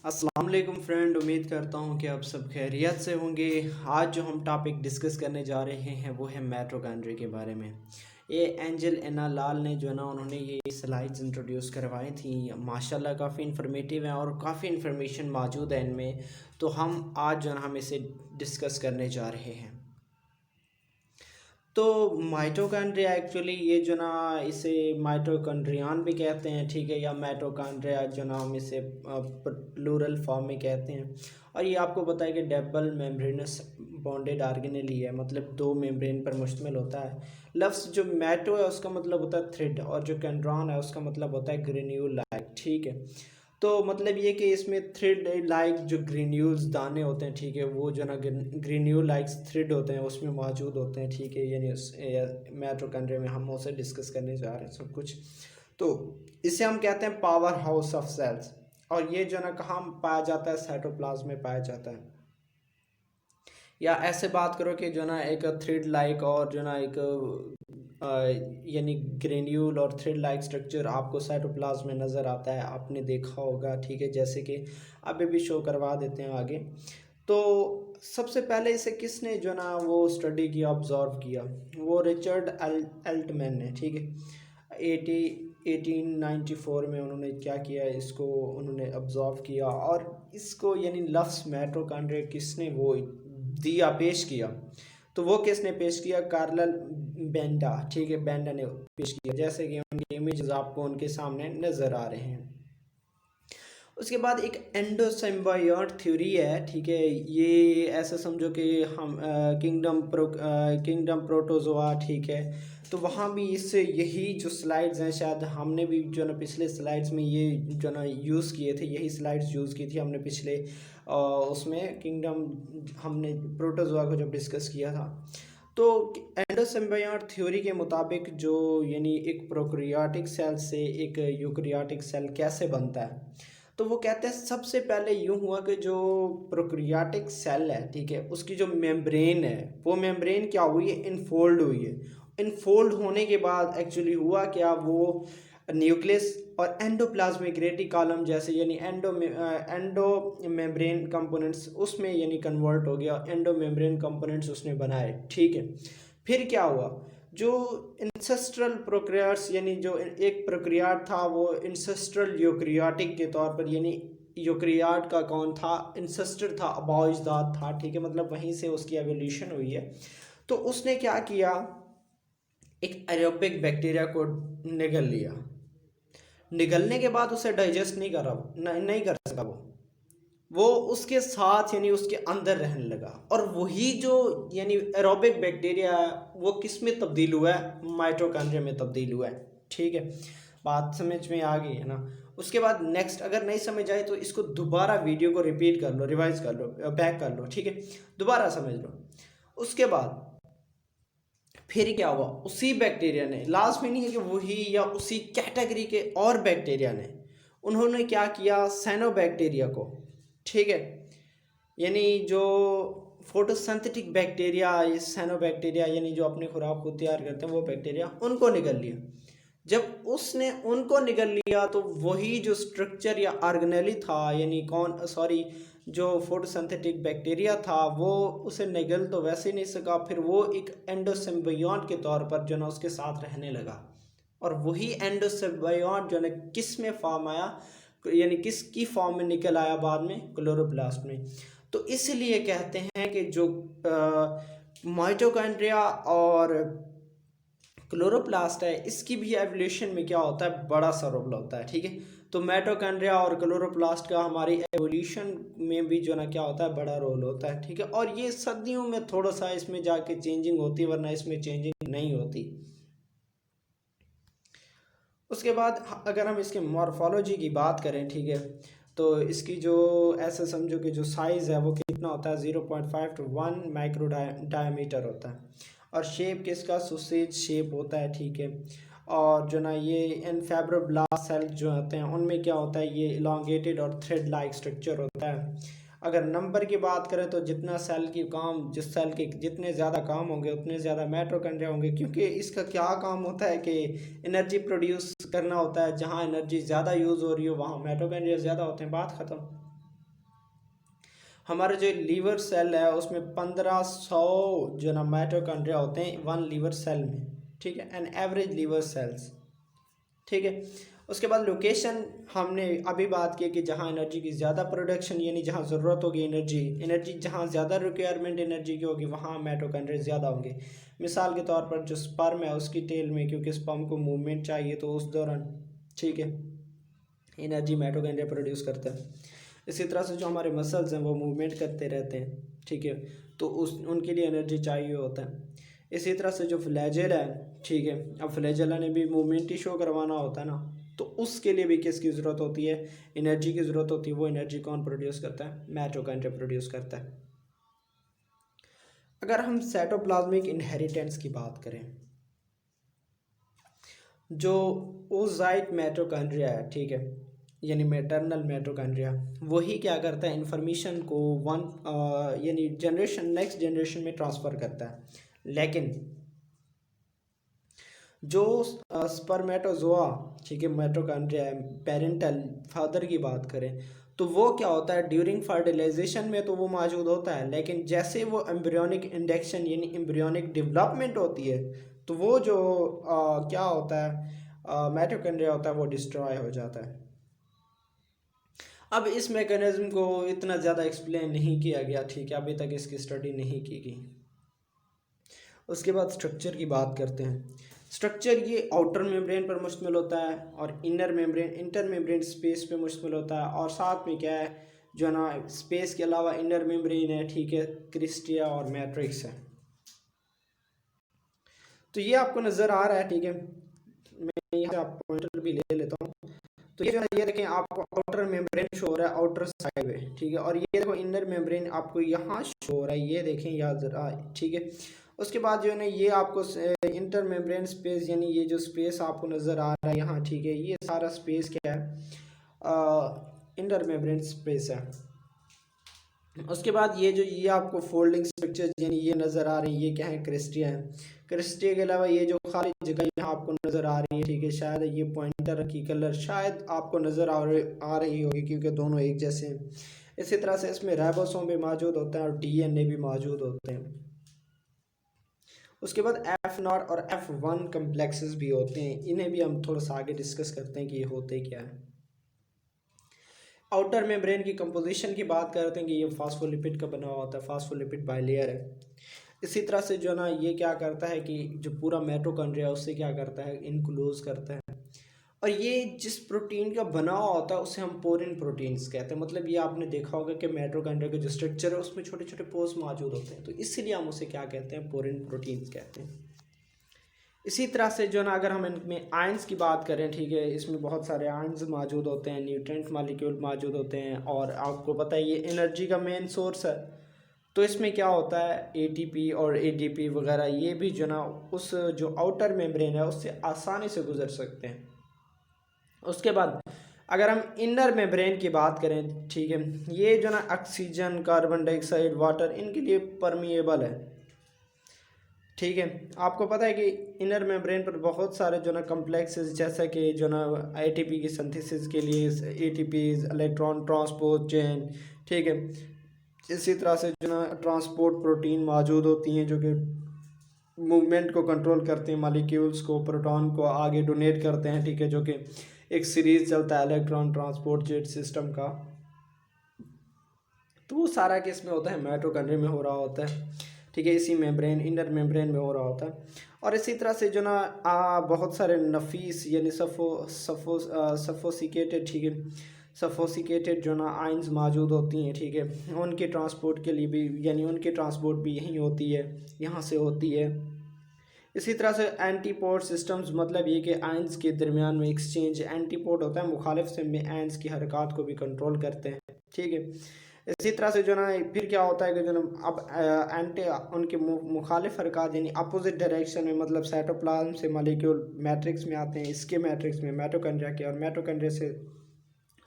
अस्सलाम वालेकुम फ्रेंड, उम्मीद करता हूँ कि आप सब खैरियत से होंगे। आज जो हम टॉपिक डिस्कस करने जा रहे हैं वो है माइटोकॉन्ड्रिया के बारे में। ये एंजल एना लाल ने जो ना उन्होंने ये स्लाइड्स इंट्रोड्यूस करवाई थी। माशाल्लाह काफ़ी इन्फॉर्मेटिव हैं और काफ़ी इन्फॉर्मेशन मौजूद है इनमें। तो हम आज जो ना हम इसे डिस्कस करने जा रहे हैं। तो माइटोकॉन्ड्रिया एक्चुअली ये जो ना इसे माइटोकॉन्ड्रियान भी कहते हैं, ठीक है, या माइटोकॉन्ड्रिया जो ना हम इसे प्लूरल फॉर्म में कहते हैं। और ये आपको पता है कि डबल मेम्ब्रेनस बॉन्डेड ऑर्गेनेल है, मतलब दो मेम्ब्रेन पर मुश्तमिल होता है। लफ्ज़ जो मैटो है उसका मतलब होता है थ्रेड, और जो कैंड्रॉन है उसका मतलब होता है ग्रेन्यूल लाइक, ठीक है। तो मतलब ये कि इसमें थ्रेड लाइक जो ग्रेन्यूल्स दाने होते हैं, ठीक है, वो जो ना ग्रेन्यूल लाइक थ्रेड होते हैं उसमें मौजूद होते हैं, ठीक है। यानी माइटोकॉन्ड्रिया में हम उसे डिस्कस करने जा रहे हैं सब कुछ। तो इसे हम कहते हैं पावर हाउस ऑफ सेल्स। और ये जो ना कहाँ पाया जाता है, साइटोप्लाज्म में पाया जाता है। या ऐसे बात करो कि जो ना एक थ्रेड लाइक और जो ना एक यानी ग्रेन्यूल और थ्रेड लाइक स्ट्रक्चर आपको साइटोप्लाज्म में नज़र आता है, आपने देखा होगा, ठीक है। जैसे कि अभी भी शो करवा देते हैं आगे। तो सबसे पहले इसे किसने जो ना वो स्टडी किया, ऑब्जर्व किया, वो रिचर्ड एल्टमैन ने, ठीक है। 1894 में उन्होंने क्या किया, इसको उन्होंने ऑब्जर्व किया। और इसको यानी लफ्ज़ माइटोकॉन्ड्रिया किसने वो दिया, पेश किया, तो वो किसने पेश किया, कार्ल बेंडा, ठीक है, बेंडा ने पेश किया। जैसे कि उनके इमेजेस आपको उनके सामने नज़र आ रहे हैं। उसके बाद एक एंडोसिम्बायोट थ्योरी है, ठीक है। ये ऐसा समझो कि हम किंगडम प्रोटोजोआ, ठीक है। तो वहाँ भी इससे यही जो स्लाइड्स हैं, शायद हमने भी जो ना पिछले स्लाइड्स में ये जो ना यूज़ किए थे, यही स्लाइड्स यूज़ की थी हमने पिछले उसमें किंगडम हमने प्रोटोजोआ को जब डिस्कस किया था। तो एंडोसिम्बायोट थ्योरी के मुताबिक जो यानी एक प्रोकैरियोटिक सेल से एक यूकैरियोटिक सेल कैसे बनता है, तो वो कहते हैं सबसे पहले यूँ हुआ कि जो प्रोकैरियोटिक सेल है, ठीक है, उसकी जो मेम्ब्रेन है, वो मेम्ब्रेन क्या हुई है, इनफोल्ड हुई है। इनफोल्ड होने के बाद एक्चुअली हुआ क्या, वो न्यूक्लियस और एंडोप्लाज्मिक रेटिकुलम जैसे यानी एंडो मेम्ब्रेन कंपोनेंट्स उसमें यानी कन्वर्ट हो गया, एंडो मेम्ब्रेन कंपोनेंट्स उसने बनाए, ठीक है। फिर क्या हुआ, जो इंसेस्ट्रल प्रोक्रियाट्स यानी जो एक प्रोक्रियाट था वो इंसेस्ट्रल यूक्रियाटिक के तौर पर, यानी यूक्रियाट का कौन था, इंसेस्टर था, अबाउजदाद था, ठीक है, मतलब वहीं से उसकी एवोल्यूशन हुई है। तो उसने क्या किया, एक एरोबिक बैक्टीरिया को निगल लिया। निगलने के बाद उसे डाइजेस्ट नहीं करा, नहीं कर सका वो उसके साथ यानी उसके अंदर रहने लगा। और वही जो यानी एरोबिक बैक्टीरिया है वो किस में तब्दील हुआ है, माइटोकॉन्ड्रिया में तब्दील हुआ है, ठीक है। बात समझ में आ गई है ना। उसके बाद नेक्स्ट अगर नहीं समझ आए तो इसको दोबारा वीडियो को रिपीट कर लो, रिवाइज कर लो, बैक कर लो, ठीक है, दोबारा समझ लो। उसके बाद फिर क्या हुआ, उसी बैक्टीरिया ने, लास्ट में नहीं है कि वही या उसी कैटेगरी के और बैक्टीरिया ने, उन्होंने क्या किया, साइनोबैक्टीरिया को, ठीक है, यानी जो फोटोसिंथेटिक बैक्टीरिया, ये साइनोबैक्टीरिया यानी जो अपनी खुराक खुद तैयार करते हैं वो बैक्टीरिया, उनको निगल लिया। जब उसने उनको निगल लिया तो वही जो स्ट्रक्चर या ऑर्गेनेली था, यानी कौन सॉरी जो फोटोसिंथेटिक बैक्टीरिया था वो उसे निगल तो वैसे नहीं सका, फिर वो एक एंडोसिम्बायोट के तौर पर जो ना उसके साथ रहने लगा। और वही एंडोसिम्बायोट जो ना किस में फॉर्म आया, यानी किसकी फॉर्म में निकल आया बाद में, क्लोरोप्लास्ट में। तो इसलिए कहते हैं कि जो माइटोकॉन्ड्रिया और क्लोरोप्लास्ट है इसकी भी एवोल्यूशन में क्या होता है, बड़ा सा रोल होता है, ठीक है। तो माइटोकॉन्ड्रिया और क्लोरोप्लास्ट का हमारी एवोल्यूशन में भी जो ना क्या होता है, बड़ा रोल होता है, ठीक है। और ये सदियों में थोड़ा सा इसमें जाके चेंजिंग होती है, वरना इसमें चेंजिंग नहीं होती। उसके बाद अगर हम इसके मॉर्फोलॉजी की बात करें, ठीक है, तो इसकी जो ऐसे समझो कि जो साइज़ है वो कितना होता है, 0.5 to 1 माइक्रो डायमीटर होता है। और शेप किसका, सोसेज शेप होता है, ठीक है। और जो ना ये इन फाइब्रोब्लास्ट सेल जो होते हैं उनमें क्या होता है, ये इलांगेटेड और थ्रेड लाइक स्ट्रक्चर होता है। अगर नंबर की बात करें तो जितना सेल की काम, जिस सेल के जितने ज़्यादा काम होंगे उतने ज़्यादा माइटोकॉन्ड्रिया होंगे, क्योंकि इसका क्या काम होता है कि एनर्जी प्रोड्यूस करना होता है। जहाँ एनर्जी ज़्यादा यूज़ हो रही हो वहाँ माइटोकॉन्ड्रिया ज़्यादा होते हैं, बात ख़त्म। हमारा जो लीवर सेल है उसमें 1500 जो ना माइटोकॉन्ड्रिया होते हैं 1 लीवर सेल में, ठीक है, एन एवरेज लीवर सेल्स, ठीक है। उसके बाद लोकेशन हमने अभी बात की कि जहाँ एनर्जी की ज़्यादा प्रोडक्शन यानी जहाँ ज़रूरत होगी एनर्जी जहाँ ज़्यादा रिक्वायरमेंट एनर्जी की होगी वहाँ माइटोकॉन्ड्रिया ज़्यादा होंगे। मिसाल के तौर पर जो स्पर्म है उसकी टेल में, क्योंकि स्पर्म को मूवमेंट चाहिए तो उस दौरान, ठीक है, एनर्जी माइटोकॉन्ड्रिया प्रोड्यूस करता है। इसी तरह से जो हमारे मसल्स हैं वो मूवमेंट करते रहते हैं, ठीक है, तो उनके लिए एनर्जी चाहिए होता है। इसी तरह से जो फ्लैजेला है, ठीक है, अब फ्लैजेला ने भी मूवमेंट ही शो करवाना होता है ना, तो उसके लिए भी किसकी ज़रूरत होती है, एनर्जी की ज़रूरत होती है। वो एनर्जी कौन प्रोड्यूस करता है, माइटोकॉन्ड्रिया प्रोड्यूस करता है। अगर हम साइटोप्लाज्मिक इनहेरिटेंस की बात करें, जो ओजाइट माइटोकॉन्ड्रिया है, ठीक है, यानी मैटरनल माइटोकॉन्ड्रिया, वही क्या करता है, इंफॉर्मेशन को यानी नेक्स्ट जनरेशन में ट्रांसफ़र करता है। लेकिन जो स्पर्मेटोजोआ, ठीक है, माइटोकॉन्ड्रिया पेरेंटल फादर की बात करें तो वो क्या होता है, ड्यूरिंग फर्टिलाइजेशन में तो वो मौजूद होता है, लेकिन जैसे वो एम्ब्रियोनिक इंडक्शन यानी एम्ब्रियोनिक डेवलपमेंट होती है तो वो जो क्या होता है, माइटोकॉन्ड्रिया होता है वो डिस्ट्रॉय हो जाता है। अब इस मैकेनिज्म को इतना ज़्यादा एक्सप्लेन नहीं किया गया, ठीक है, अभी तक इसकी स्टडी नहीं की गई। उसके बाद स्ट्रक्चर की बात करते हैं। स्ट्रक्चर ये आउटर मेम्ब्रेन पर मुश्तमिल होता है और इंटर मेम्ब्रेन स्पेस पे मुश्तमिल होता है, और साथ में क्या है जो है ना, स्पेस के अलावा इनर मेम्ब्रेन है, ठीक है, क्रिस्टिया और मैट्रिक्स है। तो ये आपको नज़र आ रहा है, ठीक है, मैं यहाँ से आप पॉइंटर भी ले लेता हूँ। तो ये जो है, ये देखें आपको आउटर मेम्ब्रेन शो हो रहा है आउटर साइड में, ठीक है, और ये देखो इनर मेम्ब्रेन आपको यहाँ शो हो रहा है, ये देखें यहाँ ज़रा, ठीक है। उसके बाद जो है ना ये आपको इंटर मेम्ब्रेन स्पेस यानी ये जो स्पेस आपको नज़र आ रहा है यहाँ, ठीक है, ये सारा स्पेस क्या है, इंटर मेम्ब्रेन स्पेस है। उसके बाद ये आपको फोल्डिंग स्ट्रक्चर यानी ये नज़र आ रही है, ये क्या है, क्रिस्टिया है। क्रिस्टिया के अलावा ये जो खाली जगह यहाँ आपको नज़र आ रही है, ठीक है, शायद ये पॉइंटर की कलर शायद आपको नज़र आ रही होगी क्योंकि दोनों एक जैसे हैं। इसी तरह से इसमें राइबोसोम भी मौजूद होते हैं और डीएनए भी मौजूद होते हैं। उसके बाद F0 और F1 कम्प्लेक्सेस भी होते हैं, इन्हें भी हम थोड़ा सा आगे डिस्कस करते हैं कि ये होते क्या है। आउटर मेम्ब्रेन की कंपोजिशन की बात करते हैं कि ये फास्फोलिपिड का बना हुआ होता है, फास्फोलिपिड बाइलेयर है। इसी तरह से जो ना ये क्या करता है कि जो पूरा माइटोकॉन्ड्रिया है उससे क्या करता है, इनक्लोज करता है, और ये जिस प्रोटीन का बना हुआ होता है उसे हम पोरिन प्रोटीन्स कहते हैं। मतलब ये आपने देखा होगा कि माइटोकॉन्ड्रिया का जो स्ट्रक्चर है उसमें छोटे छोटे पोर्स मौजूद होते हैं, तो इसीलिए हम उसे क्या कहते हैं, पोरिन प्रोटीन्स कहते हैं। इसी तरह से जो ना अगर हम इनमें आयंस की बात करें, ठीक है, इसमें बहुत सारे आयंस मौजूद होते हैं, न्यूट्रिएंट मॉलिक्यूल मौजूद होते हैं, और आपको पता है ये एनर्जी का मेन सोर्स है। तो इसमें क्या होता है, एटीपी और एडीपी वगैरह ये भी जो ना उस जो आउटर मेम्ब्रेन है उससे आसानी से गुजर सकते हैं। उसके बाद अगर हम इनर मेम्ब्रेन की बात करें, ठीक है, ये जो ना ऑक्सीजन, कार्बन डाइऑक्साइड, वाटर इनके लिए परमिएबल है, ठीक है। आपको पता है कि इनर मेम्ब्रेन पर बहुत सारे जो ना कम्प्लेक्सेस, जैसा कि जो ना एटीपी की सिंथेसिस के लिए एटीपीज, इलेक्ट्रॉन ट्रांसपोर्ट चेन, ठीक है, इसी तरह से जो ना ट्रांसपोर्ट प्रोटीन मौजूद होती हैं जो कि मूवमेंट को कंट्रोल करते हैं, मॉलिक्यूल्स को, प्रोटॉन को आगे डोनेट करते हैं, ठीक है, जो कि एक सीरीज चलता है इलेक्ट्रॉन ट्रांसपोर्ट जेट सिस्टम का। तो वो सारा केस में होता है माइटोकॉन्ड्रिया में हो रहा होता है, ठीक है, इसी मेम्ब्रेन इनर मेम्ब्रेन में हो रहा होता है। और इसी तरह से जो ना बहुत सारे नफीस यानी सफोसिकेटेड, ठीक है, सफोसिकेटेड जो ना आइंस मौजूद होती हैं, ठीक है, उनके ट्रांसपोर्ट के लिए भी यानी उनकी ट्रांसपोर्ट भी यहीं होती है, यहाँ से होती है। इसी तरह से एंटीपोड सिस्टम्स, मतलब ये कि आयंस के दरमियान में एक्सचेंज, एंटीपोड होता है मुखालिफ से में आयंस की हरकत को भी कंट्रोल करते हैं, ठीक है। इसी तरह से जो ना फिर क्या होता है कि जो ना अब एंटी उनके मुखालिफ हरकत यानी अपोजिट डायरेक्शन में, मतलब साइटोप्लाज्म से मॉलिक्यूल मैट्रिक्स में आते हैं, इसके मैट्रिक्स में माइटोकॉन्ड्रिया के, और माइटोकॉन्ड्रिया से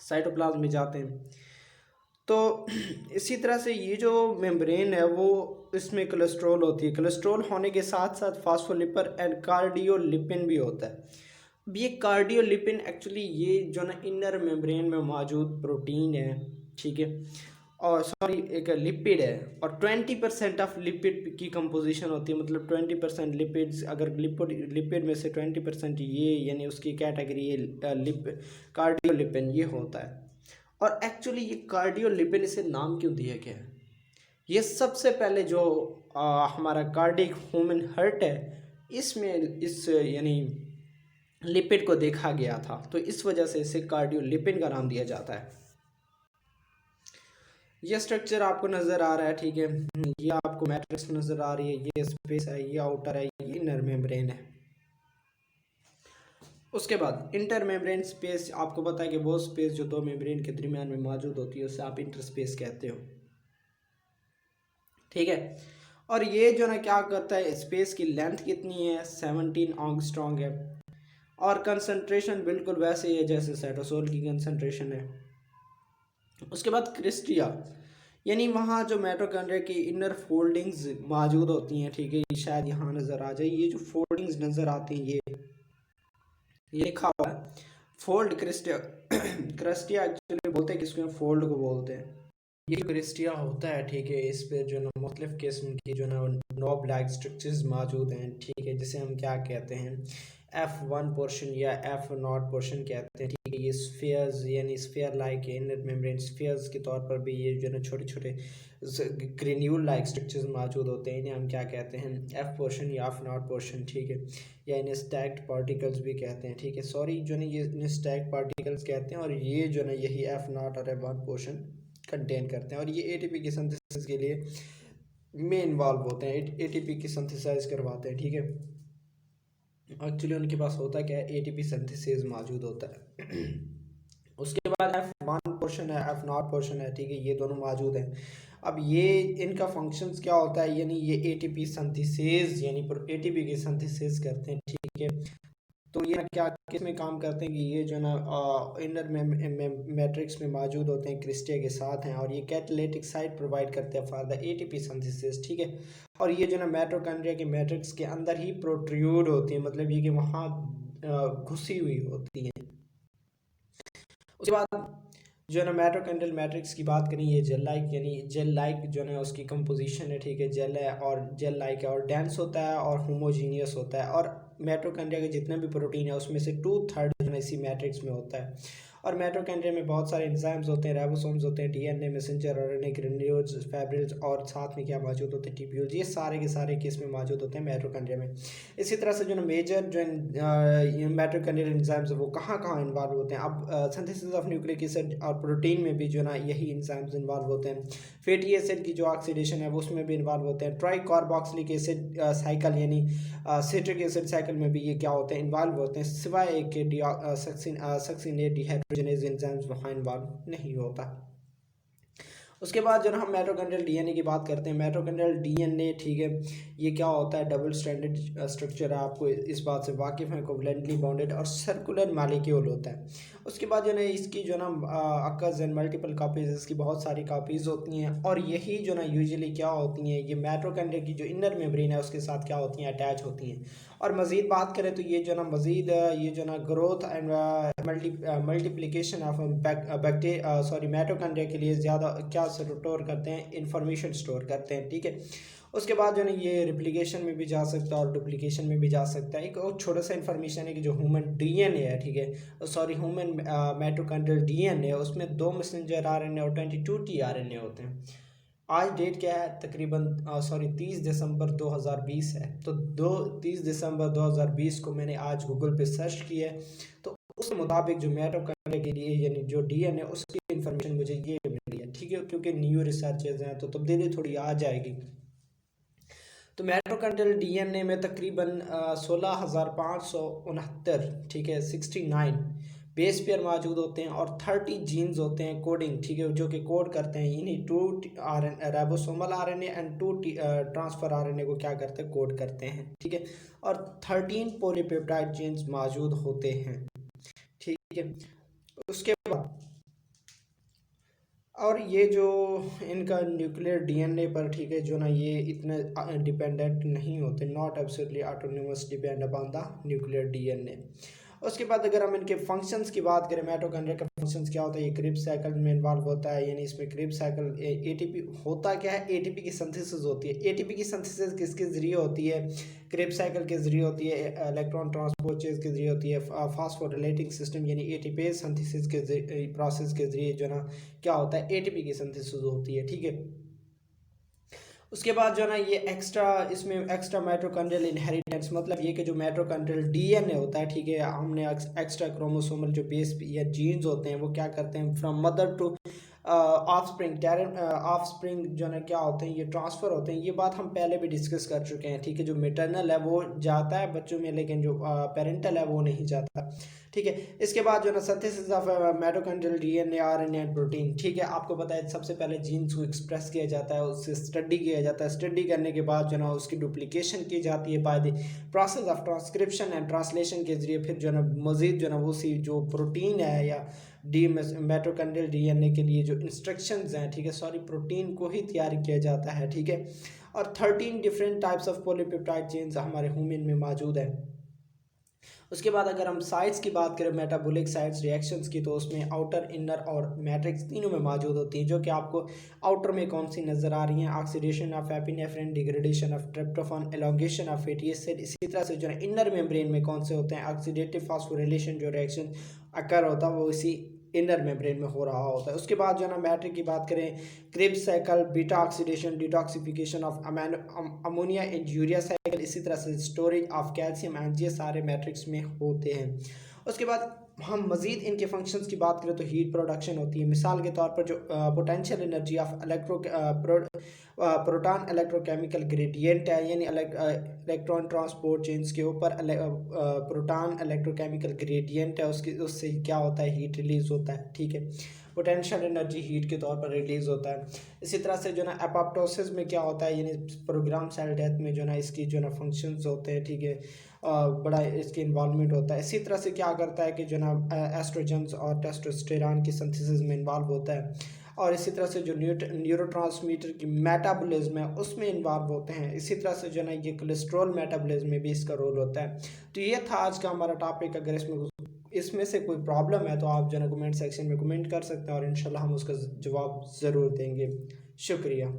साइटोप्लाज्म में जाते हैं। तो इसी तरह से ये जो मेम्ब्रेन है वो इसमें कोलेस्ट्रॉल होती है, कोलेस्ट्रॉल होने के साथ साथ फास्फोलिपिड एंड कार्डियोलिपिन भी होता है। अब ये कार्डियोलिपिन एक्चुअली ये जो ना इनर मेम्ब्रेन में मौजूद प्रोटीन है, ठीक है, और सॉरी एक लिपिड है, और 20% ऑफ लिपिड की कंपोजिशन होती है, मतलब 20% लिपिड्स, अगर लिपिड में से 20% ये यानी उसकी कैटेगरी ये कार्डियोलिपिन ये होता है। और एक्चुअली ये कार्डियोलिपिन इसे नाम क्यों दिया गया है? ये सबसे पहले जो हमारा कार्डिक ह्यूमन हार्ट है इसमें इस यानी लिपिड को देखा गया था, तो इस वजह से इसे कार्डियोलिपिन का नाम दिया जाता है। ये स्ट्रक्चर आपको नज़र आ रहा है, ठीक है, ये आपको मैट्रिक्स नज़र आ रही है, ये स्पेस है, ये आउटर है, ये इनर मेम्ब्रेन है। उसके बाद इंटर मेम्ब्रेन स्पेस, आपको पता है कि वो स्पेस जो दो मेम्ब्रेन के दरमियान में मौजूद होती है उसे आप इंटर स्पेस कहते हो, ठीक है। और ये जो ना क्या करता है, स्पेस की लेंथ कितनी है, 17 एंगस्ट्रॉम है, और कंसंट्रेशन बिल्कुल वैसे ही है जैसे साइटोसोल की कंसंट्रेशन है। उसके बाद क्रिस्टिया, यानी वहाँ जो माइटोकॉन्ड्रिया की इनर फोल्डिंग्स मौजूद होती हैं, ठीक है, शायद यहाँ नज़र आ जाए, ये जो फोल्डिंग्स नज़र आती हैं ये लिखा हुआ है फोल्ड क्रिस्टिया। क्रिस्टिया एक्चुअली बोलते हैं किसको, फोल्ड को बोलते हैं। ये क्रिस्टिया होता है, ठीक है, इस पे जो ना मुख्तलिफ किस्म की जो ना नॉब लाइक स्ट्रक्चर्स मौजूद हैं, ठीक है, जिसे हम क्या कहते हैं, F1 पोर्शन या F0 पोर्शन कहते हैं, ठीक है। ये स्फीयर्स यानी sphere like inner membrane spheres के तौर पर भी ये जो ना छोटे छोटे ग्रेन्यूल लाइक स्ट्रक्चर्स मौजूद होते हैं, इन्हें हम क्या कहते हैं, F पोर्शन या F0 पोर्शन, ठीक है, या इन्हें स्टैक्ड पार्टिकल्स भी कहते हैं, ठीक है। सॉरी जो ना ये इन्हें स्टैक्ड पार्टिकल्स कहते हैं, और ये जो ना यही F0 और F1 पोर्शन कंटेन करते हैं, और ये एटीपी की सिंथेसिस के लिए में इन्वॉल्व होते हैं, एटीपी की सिंथेसाइज करवाते हैं, ठीक है। एक्चुअली उनके पास होता क्या है, एटीपी सिंथेसिस मौजूद होता है। उसके बाद F1 पोर्शन है, F0 पोर्शन है, ठीक है, ये दोनों मौजूद हैं। अब ये इनका फंक्शंस क्या होता है, यानी ये एटीपी सिंथेसिस यानी एटीपी की सिंथेसिस करते हैं, ठीक है। तो ये क्या किस में काम करते हैं कि ये जो ना इनर मैट्रिक्स में मौजूद होते हैं, क्रिस्टिया के साथ हैं, और ये कैटालिटिक साइट प्रोवाइड करते हैं फॉर द एटीपी सिंथेसिस, ठीक है। और ये जो ना माइटोकॉन्ड्रिया के मैट्रिक्स के अंदर ही प्रोट्रूड होती है, मतलब ये कि वहाँ घुसी हुई होती हैं। उसके बाद जो है ना माइटोकॉन्ड्रियल मैट्रिक्स की बात करें, ये जेल लाइक यानी जेल लाइक जो है उसकी कंपोजिशन है, ठीक है, जेल है और जेल लाइक है, और डेंस होता है और होमोजीनियस होता है, और माइटोकॉन्ड्रिया के जितने भी प्रोटीन है उसमें से 2/3 जो है इसी मैट्रिक्स में होता है। और माइटोकॉन्ड्रिया में बहुत सारे एंजाइम्स होते हैं, राइबोसोम्स होते हैं, DNA messenger, RNA, granules, fibrils, और साथ में क्या मौजूद होते हैं, टिप्यूल्स, ये सारे के सारे किस में मौजूद होते हैं, माइटोकॉन्ड्रिया में। इसी तरह से जो ना मेजर जो माइटोकॉन्ड्रियल एंजाइम्स वो कहाँ कहाँ इन्वॉल्व होते हैं। अब सिंथेसिस ऑफ न्यूक्लिक एसिड और प्रोटीन में भी जो ना यही एंजाइम्स इन्वॉल्व होते हैं। फैटी एसिड की जो ऑक्सीडेशन है वो उसमें भी इन्वॉल्व होते हैं। ट्राई कार्बोक्सिलिक एसिड साइकिल यानी सिट्रिक एसिड साइकिल में भी ये क्या होते हैं, इन्वॉल्व होते हैं, सिवाय एक के सक्सिनेट डिहाइड्रोजनेज एंजाइम्स वहाँ इन्वॉल्व नहीं होता। उसके बाद जो ना हम माइटोकॉन्ड्रियल डीएनए की बात करते हैं, माइटोकॉन्ड्रियल डीएनए, ठीक है, ये क्या होता है, डबल स्ट्रैंडेड स्ट्रक्चर है, आपको इस बात से वाकिफ़ है, कोवलेंटली बॉन्डेड और सर्कुलर मॉलिक्यूल होता है। उसके बाद जो ना इसकी जो ना अकर्स एंड मल्टीपल कापीज, इसकी बहुत सारी कापीज़ होती हैं, और यही जो ना यूजुअली क्या होती हैं, ये माइटोकॉन्ड्रिया की जो इनर मेम्ब्रेन है उसके साथ क्या होती हैं, अटैच होती हैं। और मज़ीद बात करें तो ये जो ना मज़ीद ये जो ना growth and multiplication of mitochondria के लिए ज़्यादा क्या स्टोर करते हैं, इंफॉर्मेशन स्टोर करते हैं, ठीक है। उसके बाद जो ना ये रिप्लिकेशन में भी जा सकता है और डुप्लीकेशन में भी जा सकता है। एक और छोटा सा इन्फॉर्मेशन है कि जो ह्यूमन डीएनए है, ठीक है, सॉरी ह्यूमन माइटोकॉन्ड्रियल डीएनए है, उसमें 2 मैसेंजर आरएनए और 22 टीआरएनए होते हैं। आज डेट क्या है, तकरीबन 30 दिसंबर 2020 है। तो 30 दिसंबर 2020 को मैंने आज गूगल पे सर्च किया है, तो उसके मुताबिक जो माइटोकॉन्ड्रिया के लिए यानी जो डीएनए उसकी इन्फॉर्मेशन मुझे ये मिली है, ठीक है, क्योंकि न्यू रिसर्चेज हैं तो तब्दीली थोड़ी आ जाएगी। तो माइटोकॉन्ड्रियल डीएनए में तकरीबन 16,569, ठीक है, 69 बेस पेयर मौजूद होते हैं, और 30 जीन्स होते हैं कोडिंग, ठीक है, जो कि कोड करते हैं इन्हीं 2 ribosomal RNA and 2 transfer RNA को क्या करते हैं, कोड करते हैं, ठीक है। और 13 पॉलीपेप्टाइड चेन्स मौजूद होते हैं, ठीक है। उसके बाद और ये जो इनका न्यूक्लियर डीएनए पर, ठीक है, जो ना ये इतने डिपेंडेंट नहीं होते, not absolutely autonomous depend upon the nuclear DNA. उसके बाद अगर हम इनके फंक्शंस की बात करें, माइटोकॉन्ड्रिया का फंक्शंस क्या होता है, ये क्रिब्स साइकिल में इन्वॉल्व होता है, यानी इसमें क्रिब्स साइकिल एटीपी होता क्या है, एटीपी की सिंथेसिस होती है। एटीपी की सिंथेसिस किसके ज़रिए होती है, क्रिब्स साइकिल के ज़रिए होती है, इलेक्ट्रॉन ट्रांसपोर्ट चेज के ज़रिए होती है, फास्फोरिलेटिंग सिस्टम यानी एटीपी सिंथेसिस के प्रोसेस के ज़रिए जो ना क्या होता है, एटीपी की सिंथेसिस होती है, ठीक है। उसके बाद जो है ना ये एक्स्ट्रा, इसमें एक्स्ट्रा माइटोकॉन्ड्रियल इनहेरिटेंस, मतलब ये कि जो माइटोकॉन्ड्रियल डीएनए होता है, ठीक है, हमने एक्स्ट्रा क्रोमोसोमल जो बेस या जीन्स होते हैं वो क्या करते हैं फ्रॉम मदर टू ऑफस्प्रिंग जो है क्या होते हैं, ये ट्रांसफ़र होते हैं। ये बात हम पहले भी डिस्कस कर चुके हैं, ठीक है। जो मेटरनल है वो जाता है बच्चों में, लेकिन जो पेरेंटल है वो नहीं जाता, ठीक है। इसके बाद जो है ना synthesis of mitochondrial DNA, RNA and protein, ठीक है। आपको पता है सबसे पहले जीन्स को एक्सप्रेस किया जाता है, उससे स्टडी किया जाता है, स्टडी करने के बाद जो है ना उसकी डुप्लीकेशन की जाती है by the process of transcription and translation के जरिए, फिर जो है ना मज़ीद जो है ना उसी जो प्रोटीन है या माइटोकॉन्ड्रियल डीएनए के लिए जो इंस्ट्रक्शंस हैं, ठीक है, सॉरी, प्रोटीन को ही तैयार किया जाता है, ठीक है। और 13 different types of polypeptide chains हमारे ह्यूमन में मौजूद है। उसके बाद अगर हम साइट्स की बात करें, मेटाबॉलिक साइट्स रिएक्शंस की, तो उसमें आउटर, इनर और मैट्रिक्स तीनों में मौजूद होती हैं। जो कि आपको आउटर में कौन सी नज़र आ रही हैं, oxidation of epinephrine, degradation of tryptophan, elongation of fatty acid. इसी तरह से जो है इनर मेम्ब्रेन में कौन से होते हैं, ऑक्सीडेटिव फास्फोरिलेशन जो रिएक्शन अकर होता है वो इसी इनर मेम्ब्रेन में हो रहा होता है। उसके बाद जो है ना मैट्रिक की बात करें, cribs cycle, beta oxidation, detoxification of ammonia and urea cycle, इसी तरह से स्टोरेज ऑफ कैल्शियम एंड, ये सारे मैट्रिक्स में होते हैं। उसके बाद हम मज़ीद इनके फंक्शंस की बात करें तो हीट प्रोडक्शन होती है। मिसाल के तौर पर जो potential energy of proton electrochemical gradient है, यानी इलेक्ट्रॉन ट्रांसपोर्ट चेन्स के ऊपर प्रोटॉन इलेक्ट्रोकेमिकल ग्रेडियंट है, उससे क्या होता है, हीट रिलीज होता है, ठीक है। पोटेंशियल एनर्जी हीट के तौर पर रिलीज होता है। इसी तरह से जो ना एपोप्टोसिस में क्या होता है, यानी प्रोग्राम सेल डेथ में जो ना इसकी जो ना फंक्शंस होते हैं, ठीक है, बड़ा इसके इन्वॉल्वमेंट होता है। इसी तरह से क्या करता है कि जो ना एस्ट्रोजन्स और टेस्टोस्टेरॉन की सिंथेसिस में इन्वॉल्व होता है। और इसी तरह से जो न्यूरोट्रांसमीटर की मेटाबॉलिज्म है उसमें इन्वॉल्व होते हैं। इसी तरह से जो ना ये कोलेस्ट्रॉल मेटाबॉलिज्म में भी इसका रोल होता है। तो ये था आज का हमारा टॉपिक। अगर इसमें से कोई प्रॉब्लम है तो आप जो है कमेंट सेक्शन में कमेंट कर सकते हैं और इंशाल्लाह हम उसका जवाब ज़रूर देंगे। शुक्रिया।